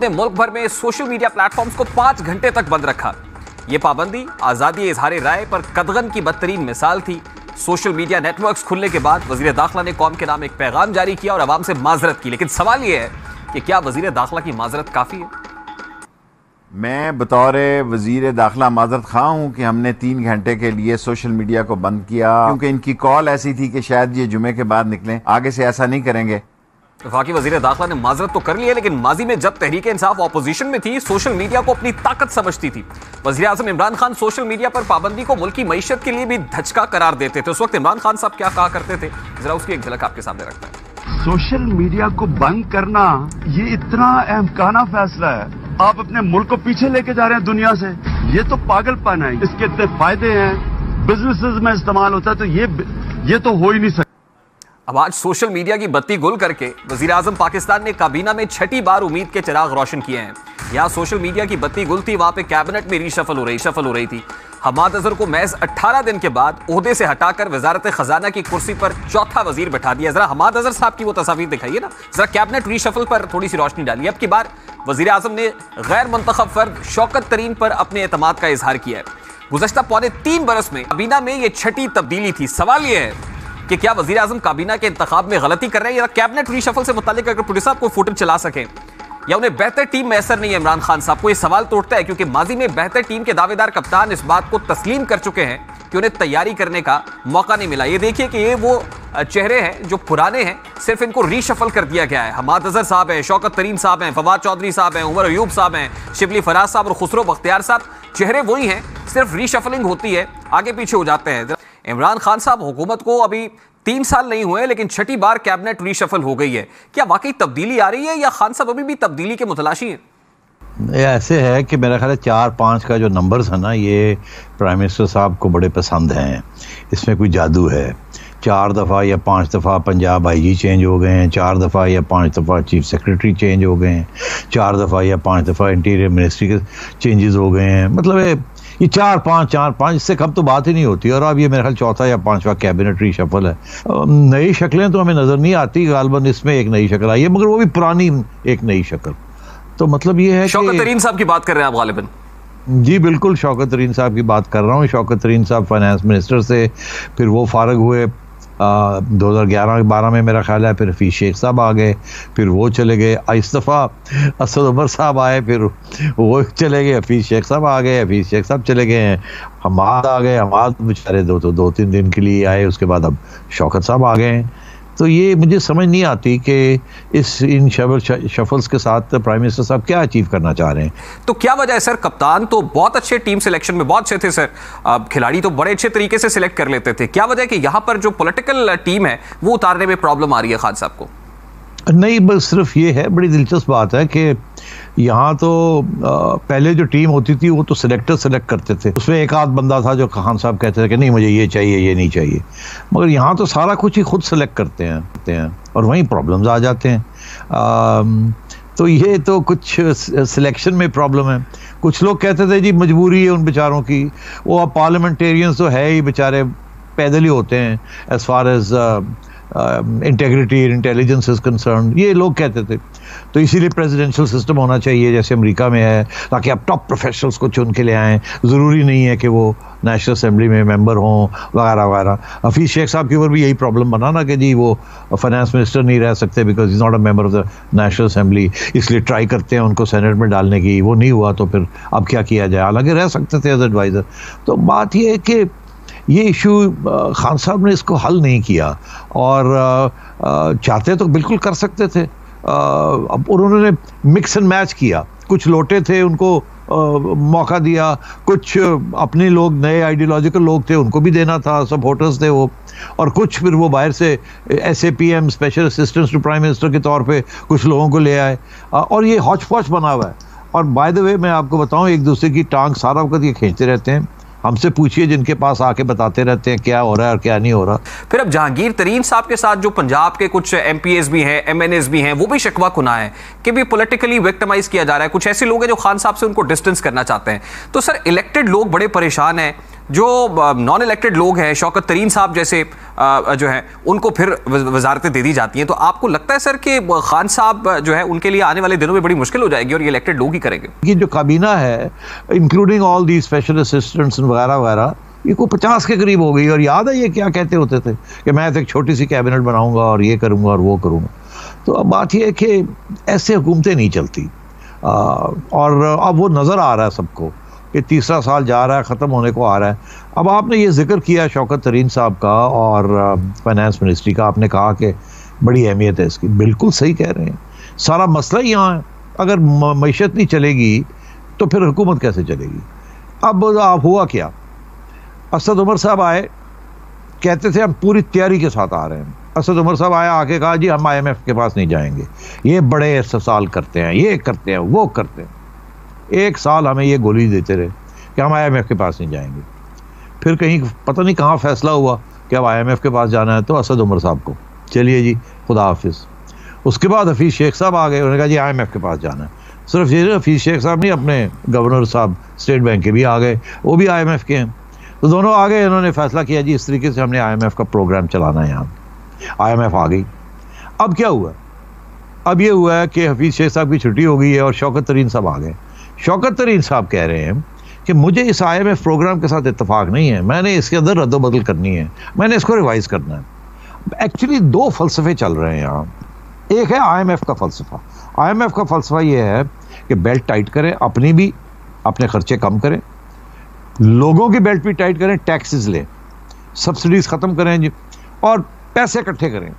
ने मुल्क भर में सोशल मीडिया प्लेटफॉर्म्स को 5 घंटे तक बंद रखा। यह पाबंदी आजादी इजहार राय पर कदगन की बदतरीन मिसाल थी। सोशल मीडिया नेटवर्क्स खुलने के बाद वजीर दाखिला ने कौम के नाम एक पैगाम जारी किया और अवाम से माजरत की, लेकिन सवाल यह है कि क्या वजीर दाखिला की माजरत काफी है? मैं बतौर वजीर दाखिला माजरत खां हूँ कि हमने 3 घंटे के लिए सोशल मीडिया को बंद किया क्योंकि इनकी कॉल ऐसी थी कि शायद ये जुमे के बाद निकलें। आगे से ऐसा नहीं करेंगे। वफाकी वजीर दाखिला ने माजरत तो कर ली है, लेकिन माजी में जब तहरीक इंसाफ ऑपोजिशन में थी, सोशल मीडिया को अपनी ताकत समझती थी। वजीर आजम इमरान खान सोशल मीडिया पर पाबंदी को मुल्क की मईशत के लिए भी धचका करार देते थे। उस वक्त इमरान खान साहब क्या कहा करते थे, जरा उसकी एक झलक आपके सामने रखता है। सोशल मीडिया को बंद करना ये इतना अहमकाना फैसला है। आप अपने मुल्क को पीछे लेके जा रहे हैं दुनिया से। ये तो पागलपन है। इसके इतने फायदे हैं, बिजनेसेस में इस्तेमाल होता है, तो ये तो हो ही नहीं सकता। अब आज सोशल मीडिया की बत्ती गुल करके वजीर आजम पाकिस्तान ने काबीना में 6ठी बार उम्मीद के चिराग रोशन किए हैं। यहाँ सोशल मीडिया की बत्ती गुल थी, वहां पे कैबिनेट में रीशफल हो रही थी। हमाद अजहर को महज 18 दिन के बाद ओहदे से हटाकर वजारत खजाना की कुर्सी पर चौथा वजीर बैठा दिया। जरा हमाद अजहर साहब की वो तस्वीर दिखाइए ना, जरा कैबिनेट रीशफल पर थोड़ी सी रोशनी डालिए। अब की बार वजीर आजम ने गैर मुंतखब फर्द शौकत तरीन पर अपने एतमाद का इजहार किया है। गुज़श्ता पौने 3 बरस में काबीना में ये 6ठी तब्दीली थी। सवाल ये है कि क्या वजीर आजम काबीना के इंतखाब में गलती कर रहे हैं, या कैबिनेट रीशफल से मुतालिक अगर प्रोड्यूसर साहब को फुटेज चला सकें, या उन्हें बेहतर टीम मैसर नहीं है इमरान खान साहब को? ये सवाल तो उठता है क्योंकि माजी में बेहतर टीम के दावेदार कप्तान इस बात को तस्लीम कर चुके हैं कि उन्हें तैयारी करने का मौका नहीं मिला। ये देखिए कि ये वो चेहरे हैं जो पुराने हैं, सिर्फ इनको रीशफल कर दिया गया है। हमाद अजहर साहब हैं, शौकत तरीन साहब हैं, फवाद चौधरी साहब हैं, उमर अयूब साहब हैं, शिबली फराज साहब और खुसरो बख्तियार साहब। चेहरे वही हैं, सिर्फ रीशफलिंग होती है, आगे पीछे हो जाते हैं। इमरान खान साहब हुकूमत को अभी 3 साल नहीं हुए, लेकिन 6ठी बार कैबिनेट रीशफल हो गई है। क्या वाकई तब्दीली आ रही है, या खान साहब अभी भी तब्दीली के मुतलाशी हैं? ऐसे है कि मेरा ख्याल है 4-5 का जो नंबर्स है ना, ये प्राइम मिनिस्टर साहब को बड़े पसंद हैं। इसमें कोई जादू है। 4 दफ़ा या 5 दफ़ा पंजाब IG चेंज हो गए हैं, 4 दफ़ा या 5 दफ़ा चीफ सेक्रेटरी चेंज हो गए हैं, 4 दफ़ा या 5 दफ़ा इंटीरियर मिनिस्ट्री के चेंजेस हो गए हैं। मतलब ये 4-5 इससे कम तो बात ही नहीं होती। और अब ये मेरे ख्याल 4था या 5वां कैबिनेट रीशफल है। नई शक्लें तो हमें नज़र नहीं आती, गालबन इसमें एक नई शक्ल आई है, मगर वो भी पुरानी एक नई शक्ल। तो मतलब ये है शौकत तरीन साहब की बात कर रहे हैं आप गालिबन? जी बिल्कुल, शौकत तरीन साहब की बात कर रहा हूँ। शौकत तरीन साहब फाइनेंस मिनिस्टर से फिर वो फारग हुए 2011-12 में मेरा ख्याल है। फिर हफीज़ शेख साहब आ गए, फिर वो चले गए। इस दफ़ा असद उमर साहब आए, फिर वो चले गए। हफीज़ शेख साहब आ गए, हफीज़ शेख साहब चले गए हैं। हमाद आ गए, हमाद बेचारे 2-3 दिन के लिए आए, उसके बाद अब शौकत साहब आ गए हैं। तो ये मुझे समझ नहीं आती कि इन शफल्स के साथ प्राइम मिनिस्टर साहब क्या अचीव करना चाह रहे हैं। तो क्या वजह है सर? कप्तान तो बहुत अच्छे टीम सिलेक्शन में बहुत अच्छे थे सर, खिलाड़ी तो बड़े अच्छे तरीके से सिलेक्ट कर लेते थे। क्या वजह है कि यहाँ पर जो पॉलिटिकल टीम है वो उतारने में प्रॉब्लम आ रही है खान साहब को? नहीं, बस सिर्फ ये है, बड़ी दिलचस्प बात है कि यहाँ तो पहले जो टीम होती थी वो तो सिलेक्टर सेलेक्ट करते थे। उसमें एक आध बंदा था जो खान साहब कहते थे कि नहीं मुझे ये चाहिए, ये नहीं चाहिए। मगर यहाँ तो सारा कुछ ही खुद सेलेक्ट करते हैं और वहीं प्रॉब्लम्स आ जाते हैं। तो ये तो कुछ सिलेक्शन में प्रॉब्लम है। कुछ लोग कहते थे जी मजबूरी है उन बेचारों की। वो अब पार्लियामेंटेरियंस तो है ही बेचारे, पैदल ही होते हैं as far as integrity intelligence is concern, ये लोग कहते थे। तो इसीलिए प्रेसिडेंशियल सिस्टम होना चाहिए जैसे अमेरिका में है, ताकि आप टॉप प्रोफेशनल्स को चुन के ले आएँ। ज़रूरी नहीं है कि वो नेशनल असेंबली में मेंबर हों वगैरह वगैरह। हफीज़ शेख साहब के ऊपर भी यही प्रॉब्लम बना ना कि जी वो फाइनेंस मिनिस्टर नहीं रह सकते because is not a member of the national assembly, इसलिए ट्राई करते हैं उनको सेनेट में डालने की। वो नहीं हुआ तो फिर अब क्या किया जाए, हालांकि रह सकते थे एज एडवाइज़र। तो बात ये है कि ये इशू खान साहब ने इसको हल नहीं किया, और चाहते तो बिल्कुल कर सकते थे। अब उन्होंने मिक्स एंड मैच किया। कुछ लोटे थे उनको मौका दिया, कुछ अपने लोग नए आइडियोलॉजिकल लोग थे उनको भी देना था, सपोर्टर्स थे वो, और कुछ फिर वो बाहर से SAPM special assistants to prime minister के तौर पे कुछ लोगों को ले आए, और ये हौच पौच बना हुआ है। और बाय द वे मैं आपको बताऊं, एक दूसरे की टांग सारा वक्त ये खींचते रहते हैं। हमसे पूछिए जिनके पास आके बताते रहते हैं क्या हो रहा है और क्या नहीं हो रहा। फिर अब जहांगीर तरीन साहब के साथ जो पंजाब के कुछ MPs भी हैं, MNAs भी हैं, वो भी शिकवा कुना है कि भी पॉलिटिकली विक्टिमाइज किया जा रहा है। कुछ ऐसे लोग हैं जो खान साहब से उनको डिस्टेंस करना चाहते हैं। तो सर इलेक्टेड लोग बड़े परेशान हैं, जो नॉन इलेक्टेड लोग हैं, शौकत तरीन साहब जैसे जो है, उनको फिर वजारतें दे दी जाती हैं। तो आपको लगता है सर कि खान साहब जो है उनके लिए आने वाले दिनों में बड़ी मुश्किल हो जाएगी और ये इलेक्टेड लोग ही करेंगे? ये जो काबीना है, including all the special assistants वगैरह वगैरह, ये को 50 के करीब हो गई। और याद है ये क्या कहते होते थे कि मैं तो एक छोटी सी कैबिनेट बनाऊंगा और ये करूंगा और वो करूंगा। तो अब बात ये है कि ऐसे हुकूमतें नहीं चलती। और अब वो नज़र आ रहा है सबको कि तीसरा साल जा रहा है, ख़त्म होने को आ रहा है। अब आपने ये जिक्र किया शौकत तरीन साहब का और फाइनेंस मिनिस्ट्री का, आपने कहा कि बड़ी अहमियत है इसकी। बिल्कुल सही कह रहे हैं। सारा मसला ही यहाँ है। अगर मईशत नहीं चलेगी तो फिर हुकूमत कैसे चलेगी? अब आप हुआ क्या, असद उमर साहब आए, कहते थे हम पूरी तैयारी के साथ आ रहे हैं। असद उमर साहब आया, आके कहा जी हम IMF के पास नहीं जाएंगे, ये बड़े इस्तेसाल करते हैं, ये करते हैं, वो करते हैं। 1 साल हमें ये गोली देते रहे कि हम IMF के पास नहीं जाएंगे। फिर कहीं पता नहीं कहाँ फैसला हुआ कि अब IMF के पास जाना है, तो असद उमर साहब को चलिए जी खुदा हाफिज़। उसके बाद हफीज़ शेख साहब आ गए, उन्होंने कहा जी IMF के पास जाना है। सिर्फ ये हफीज़ शेख साहब नहीं, अपने गवर्नर साहब स्टेट बैंक के भी आ गए, वो भी IMF के हैं। तो दोनों आ गए, इन्होंने फैसला किया जी इस तरीके से हमने IMF का प्रोग्राम चलाना है। यहाँ IMF आ गई। अब क्या हुआ? अब ये हुआ है कि हफीज़ शेख साहब की छुट्टी हो गई है और शौकत तरीन साहब आ गए। शौकत तरीन साहब कह रहे हैं कि मुझे इस IMF प्रोग्राम के साथ इत्तेफाक नहीं है, मैंने इसके अंदर रद्दोबदल करनी है, मैंने इसको रिवाइज करना है। एक्चुअली 2 फ़लसफ़े चल रहे हैं यहाँ। एक है IMF का फ़लसफ़ा। IMF का फ़लसफ़ा ये है कि बेल्ट टाइट करें, अपनी भी, अपने खर्चे कम करें, लोगों की बेल्ट भी टाइट करें, टैक्सेस लें, सब्सिडीज़ ख़त्म करें जी, और पैसे इकट्ठे करें।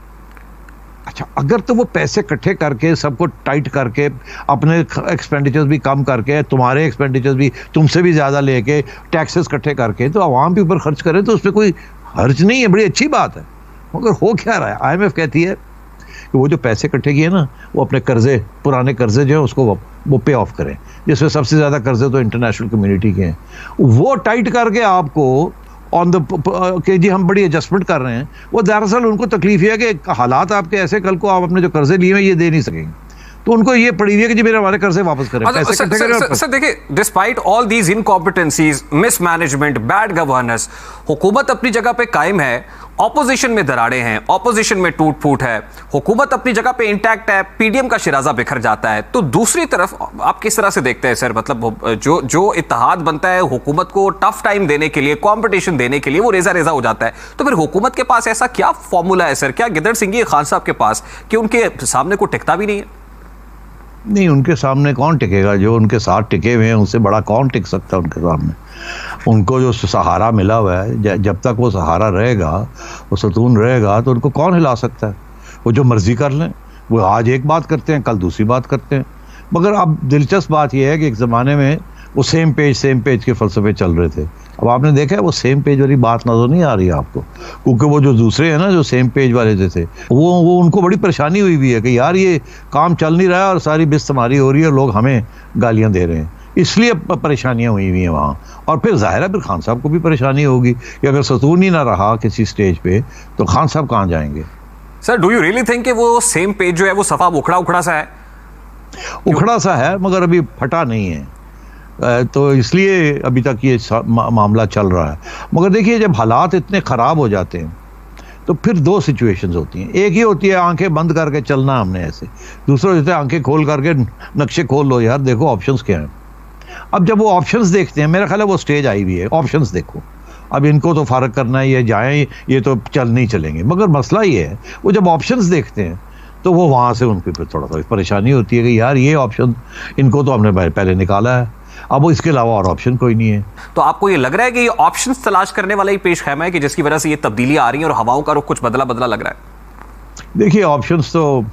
अच्छा, अगर तो वो पैसे इकट्ठे करके, सबको टाइट करके, अपने एक्सपेंडिचर्स भी कम करके, तुम्हारे एक्सपेंडिचर्स भी तुमसे भी ज़्यादा लेके, टैक्सेस इकट्ठे करके तो आवाम के ऊपर खर्च करें, तो उसमें कोई हर्ज नहीं है, बड़ी अच्छी बात है। मगर हो क्या रहा है? IMF कहती है कि वो जो पैसे इकट्ठे किए ना, वो अपने कर्जे, पुराने कर्जे जो हैं उसको वो पे ऑफ करें, जिसमें सबसे ज़्यादा कर्जे तो इंटरनेशनल कम्युनिटी के हैं। वो टाइट करके आपको ऑन द कि जी हम बड़ी एडजस्टमेंट कर रहे हैं, वो दरअसल उनको तकलीफ है कि हालात आपके ऐसे, कल को आप अपने जो कर्जे लिए हैं ये दे नहीं सकेंगे, तो उनको ये पड़ी हुई है कि जी मेरे हमारे कर्जे वापस करें, पैसे इकट्ठे करें। सर देखिए, despite all these incompetencies, mismanagement, bad governance, हुकूमत अपनी जगह पे कायम है, ऑपोजिशन में दराड़े हैं, ऑपोजिशन में टूट फूट है, हुकूमत अपनी जगह पे इंटैक्ट है, PDM का शिराजा बिखर जाता है। तो दूसरी तरफ आप किस तरह से देखते हैं सर? मतलब जो इत्तेहाद बनता है हुकूमत को टफ टाइम देने के लिए, कंपटीशन देने के लिए, वो रेजा रेजा हो जाता है। तो फिर हुकूमत के पास ऐसा क्या फॉर्मूला है सर? क्या गिदड़ सिंह खान साहब के पास कि उनके सामने को टिकता भी नहीं है? नहीं, उनके सामने कौन टिकेगा? जो उनके साथ टिके हुए हैं उससे बड़ा कौन टिक सकता है उनके सामने? उनको जो सहारा मिला हुआ है, जब तक वो सहारा रहेगा, वो सतून रहेगा, तो उनको कौन हिला सकता है? वो जो मर्जी कर लें, वो आज एक बात करते हैं, कल दूसरी बात करते हैं। मगर अब दिलचस्प बात यह है कि एक ज़माने में वो सेम पेज के फ़लसफ़े चल रहे थे। अब आपने देखा है वो सेम पेज वाली बात नज़र नहीं आ रही है आपको, क्योंकि वो जो दूसरे हैं ना, जो सेम पेज वाले थे, वो उनको बड़ी परेशानी हुई है कि यार ये काम चल नहीं रहा है और सारी बिस्तमारी हो रही है, लोग हमें गालियां दे रहे हैं, इसलिए परेशानियां हुई हैं वहाँ। और फिर ज़ाहिर है फिर खान साहब को भी परेशानी होगी कि अगर सतून ही ना रहा किसी स्टेज पे, तो खान साहब कहाँ जाएंगे? Sir, do you really think कि वो सेम पेज जो है वो सफा उखड़ा सा है? उखड़ा सा है, मगर अभी फटा नहीं है, तो इसलिए अभी तक ये मामला चल रहा है। मगर देखिए, जब हालात इतने ख़राब हो जाते हैं तो फिर 2 सिचुएशंस होती हैं। एक ही होती है आंखें बंद करके चलना हमने ऐसे, दूसरा होता है आंखें खोल करके नक्शे खोल लो, यार देखो ऑप्शंस क्या हैं। अब जब वो ऑप्शंस देखते हैं, मेरा ख्याल है वो स्टेज आई हुई है, ऑप्शंस देखो, अब इनको तो फ़र्क करना है, ये जाएँ, ये तो चल नहीं चलेंगे। मगर मसला ये है, वो जब ऑप्शंस देखते हैं तो वो वहाँ से उनकी फिर थोड़ा सा परेशानी होती है कि यार ये ऑप्शन इनको तो हमने पहले निकाला है, अब वो इसके अलावा और ऑप्शन कोई नहीं है। तो आपको ये लग रहा है कि ये ऑप्शंस तलाश करने वाला ही पेश खैमा है कि जिसकी वजह से ये तब्दीलियां आ रही हैं और हवाओं का रुख कुछ बदला लग रहा है? देखिए, ऑप्शंस तो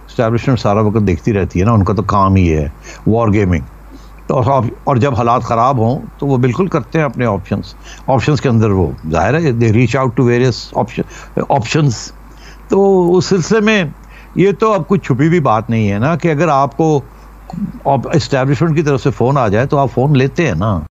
एस्टैब्लिशमेंट सारा वक्त देखती रहती है ना, उनका तो काम ही है वॉर गेमिंग। तो और जब हालात ख़राब हों तो वो बिल्कुल करते हैं अपने ऑप्शंस के अंदर, वो जाहिर है they reach out to various options. तो उस सिलसिले में ये तो अब कुछ छुपी भी बात नहीं है ना कि अगर आपको एस्टैब्लिशमेंट की तरफ से फ़ोन आ जाए तो आप फ़ोन लेते हैं ना।